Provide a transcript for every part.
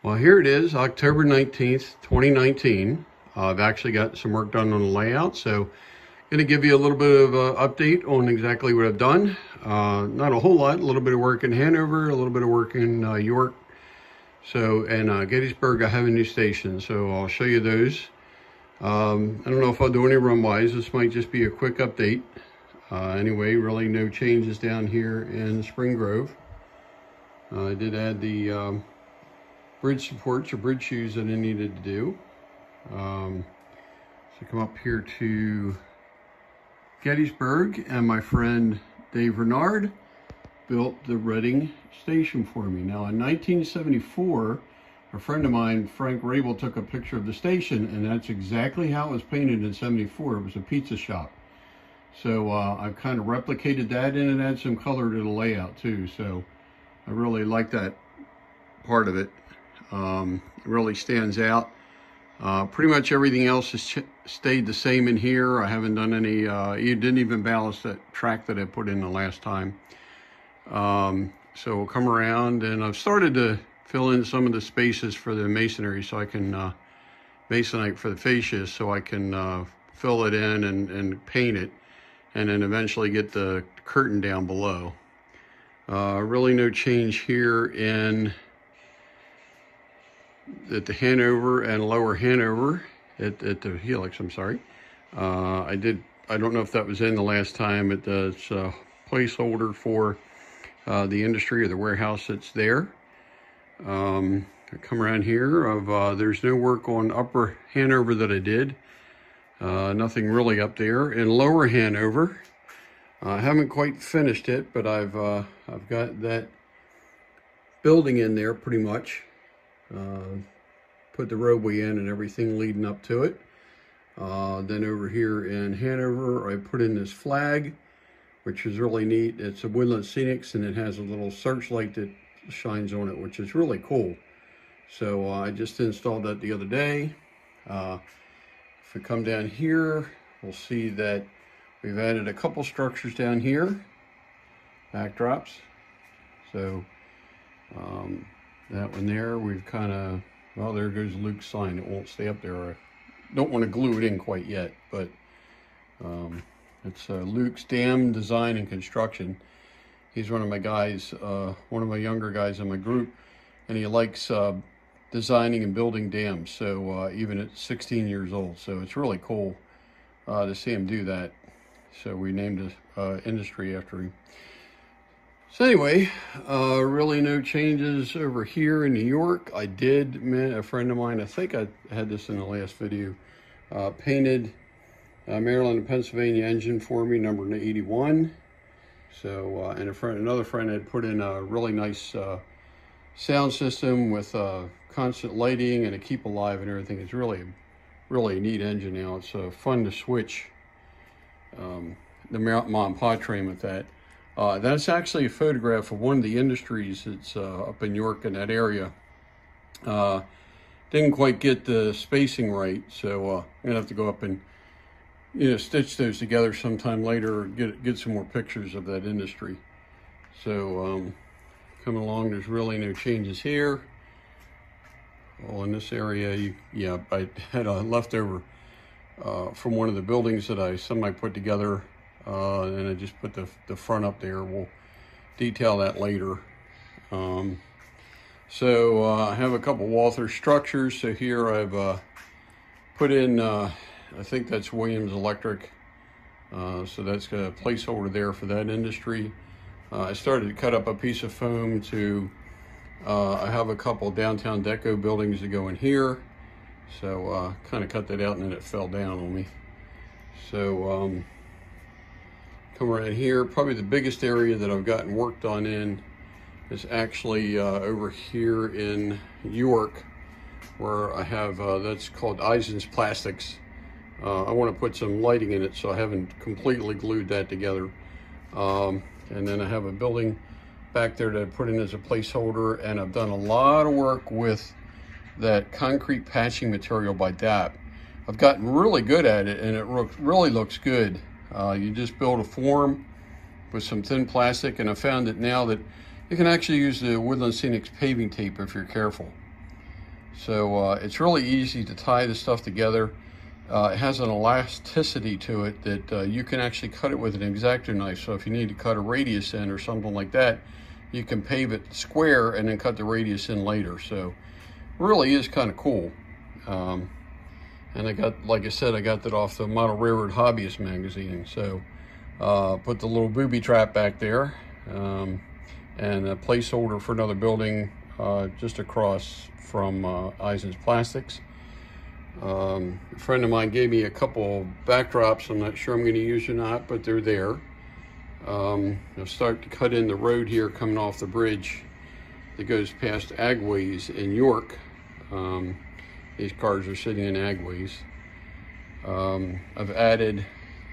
Well, here it is, October 19th, 2019. I've actually got some work done on the layout, so I'm going to give you a little bit of an update on exactly what I've done. Not a whole lot, a little bit of work in Hanover, a little bit of work in York. So, and Gettysburg, I have a new station, so I'll show you those. I don't know if I'll do any run-bys. This might just be a quick update. Anyway, really no changes down here in Spring Grove. I did add the bridge supports or bridge shoes that I needed to do. So come up here to Gettysburg, and my friend Dave Renard built the Reading station for me. Now in 1974, a friend of mine, Frank Rabel, took a picture of the station, and that's exactly how it was painted in 74. It was a pizza shop. So I've kind of replicated that in and add some color to the layout too. So I really like that part of it. It really stands out. Pretty much everything else has stayed the same in here. I haven't done any, you didn't even ballast that track that I put in the last time. So we'll come around, and I've started to fill in some of the spaces for the masonry, so I can, masonite for the fascias, so I can fill it in and paint it, and then eventually get the curtain down below. Really no change here at the Hanover and Lower Hanover, at the Helix, I'm sorry. I don't know if that was in the last time. It's a placeholder for the industry or the warehouse that's there. I come around here, there's no work on Upper Hanover that I did. Nothing really up there. In Lower Hanover, I haven't quite finished it, but I've got that building in there pretty much. Put the roadway in and everything leading up to it. Then over here in Hanover, I put in this flag, which is really neat. It's a woodland sceniced, and it has a little searchlight that shines on it, which is really cool. So I just installed that the other day. If we come down here, we'll see that we've added a couple structures down here, backdrops. So that one there, we've kind of, well, there goes Luke's sign. It won't stay up there. I don't want to glue it in quite yet, but it's Luke's Dam Design and Construction. He's one of my guys, one of my younger guys in my group, and he likes designing and building dams, so even at 16 years old. So it's really cool to see him do that. So we named the industry after him. So anyway, really no changes over here in New York. I did, a friend of mine, I think I had this in the last video, painted Maryland and Pennsylvania engine for me, number 81. So, and another friend had put in a really nice sound system with constant lighting and a keep alive and everything. It's really a neat engine now. It's fun to switch the mom and pa train with that. That's actually a photograph of one of the industries that's up in York in that area. Didn't quite get the spacing right, so I'm gonna have to go up and stitch those together sometime later, or get some more pictures of that industry. So coming along, there's really no changes here. Well, in this area, I had a leftover from one of the buildings that I put together. And I just put the front up there. We'll detail that later. So I have a couple Walther Structures. So here I've put in, I think that's Williams Electric. So that's got a placeholder there for that industry. I started to cut up a piece of foam to, I have a couple downtown deco buildings to go in here. So kind of cut that out, and then it fell down on me. So come around here. Probably the biggest area that I've gotten work done in is actually over here in York, where I have, that's called Eisen's Plastics. I want to put some lighting in it, so I haven't completely glued that together. And then I have a building back there that I put in as a placeholder, and I've done a lot of work with that concrete patching material by DAP. I've gotten really good at it, and it really looks good. You just build a form with some thin plastic, and I found that now that you can actually use the Woodland Scenic's paving tape if you're careful. So it's really easy to tie the stuff together. It has an elasticity to it that you can actually cut it with an X-Acto knife. So if you need to cut a radius in or something like that, you can pave it square and then cut the radius in later. So it really is kind of cool. And I got, like I said, I got that off the Model Railroad Hobbyist magazine. So put the little booby trap back there, and a placeholder for another building just across from Eisen's Plastics. A friend of mine gave me a couple backdrops. I'm not sure I'm going to use or not, but they're there. I'll start to cut in the road here coming off the bridge that goes past Agways in York. These cars are sitting in Agways. I've added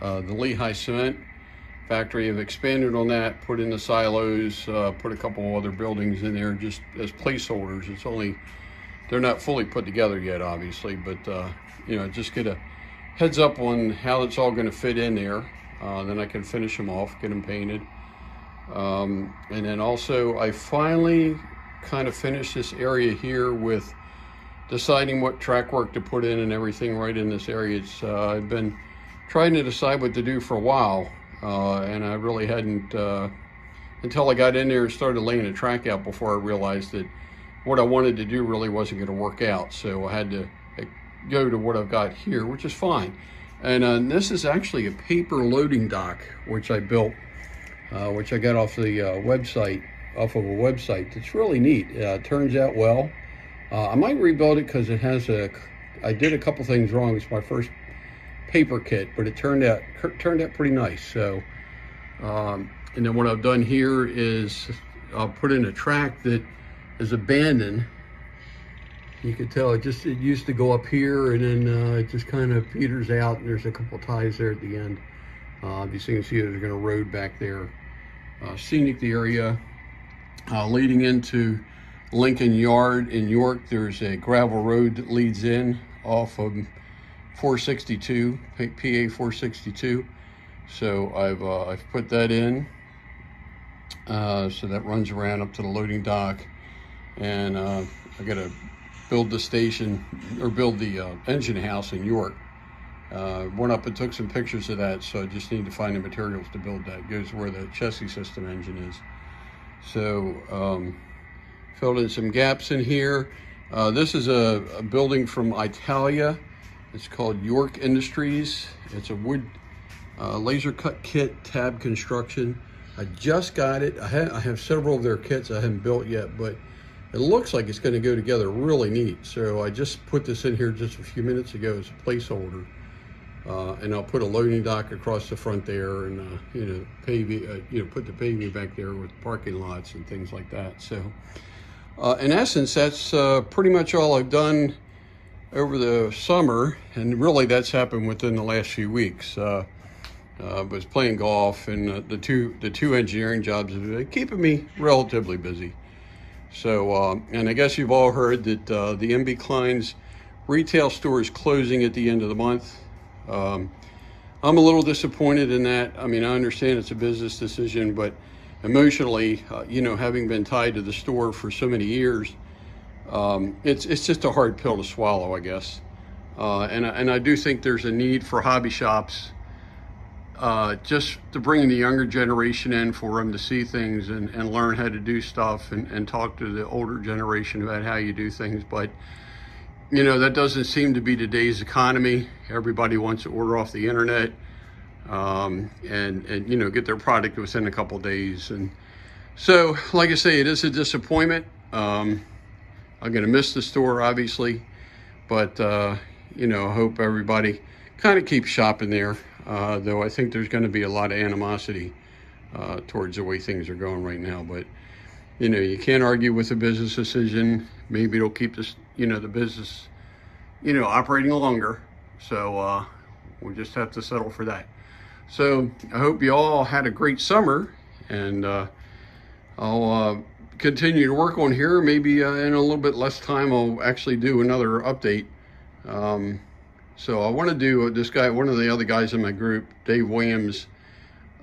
the Lehigh Cement factory. I've expanded on that, put in the silos, put a couple of other buildings in there just as placeholders. It's only, they're not fully put together yet, obviously, but you know, just get a heads up on how it's all going to fit in there. Then I can finish them off, get them painted. And then also I finally kind of finished this area here with deciding what track work to put in and everything right in this area. It's I've been trying to decide what to do for a while, and I really hadn't until I got in there and started laying a track out before I realized that what I wanted to do really wasn't going to work out. So I had to go to what I've got here, which is fine. And this is actually a paper loading dock, which I built, which I got off the website, off of a website. It's really neat. Turns out well. I might rebuild it because it has I did a couple things wrong. It's my first paper kit, but it turned out pretty nice. So, and then what I've done here is I'll put in a track that is abandoned. You can tell it used to go up here, and then it just kind of peters out, and there's a couple ties there at the end. Obviously you can see there's going to road back there. Scenic the area. Leading into Lincoln Yard in York, there's a gravel road that leads in off of 462, PA 462. So I've put that in. So that runs around up to the loading dock, and I got to build the station, or build the engine house in York. Went up and took some pictures of that, so I just need to find the materials to build that. It goes where the chassis system engine is. So filled in some gaps in here. This is a building from Italia. It's called York Industries. It's a wood laser cut kit, tab construction. I just got it. I have several of their kits I haven't built yet, but it looks like it's going to go together really neat. So I just put this in here just a few minutes ago as a placeholder. And I'll put a loading dock across the front there, and you know, put the paving back there with parking lots and things like that. So in essence, that's pretty much all I've done over the summer, and really that's happened within the last few weeks. I was playing golf, and the two engineering jobs have been keeping me relatively busy. So and I guess you've all heard that the MB Klein's retail store is closing at the end of the month. I'm a little disappointed in that. I mean, I understand it's a business decision, but emotionally, you know, having been tied to the store for so many years, it's just a hard pill to swallow, I guess. And I do think there's a need for hobby shops, just to bring the younger generation in, for them to see things and learn how to do stuff, and talk to the older generation about how you do things. But you know, that doesn't seem to be today's economy. Everybody wants to order off the internet, and you know, get their product within a couple of days. And so, like I say, it is a disappointment. I'm gonna miss the store, obviously, but you know, I hope everybody kind of keeps shopping there. Though I think there's going to be a lot of animosity towards the way things are going right now. But you know, you can't argue with a business decision. Maybe it'll keep this, you know, the business, you know, operating longer. So we'll just have to settle for that. So I hope you all had a great summer, and I'll continue to work on here. Maybe in a little bit less time, I'll actually do another update. So I want to do this guy, one of the other guys in my group, Dave Williams,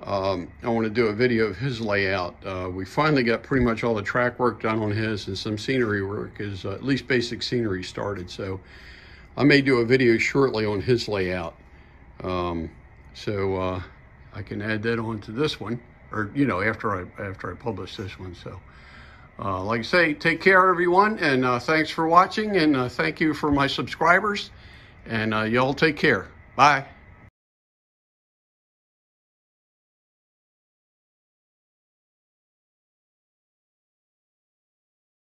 I want to do a video of his layout. We finally got pretty much all the track work done on his, and some scenery work is at least basic scenery started. So I may do a video shortly on his layout. So I can add that onto this one, or after I publish this one. So like I say, take care everyone, and thanks for watching, and thank you for my subscribers, and y'all take care. Bye.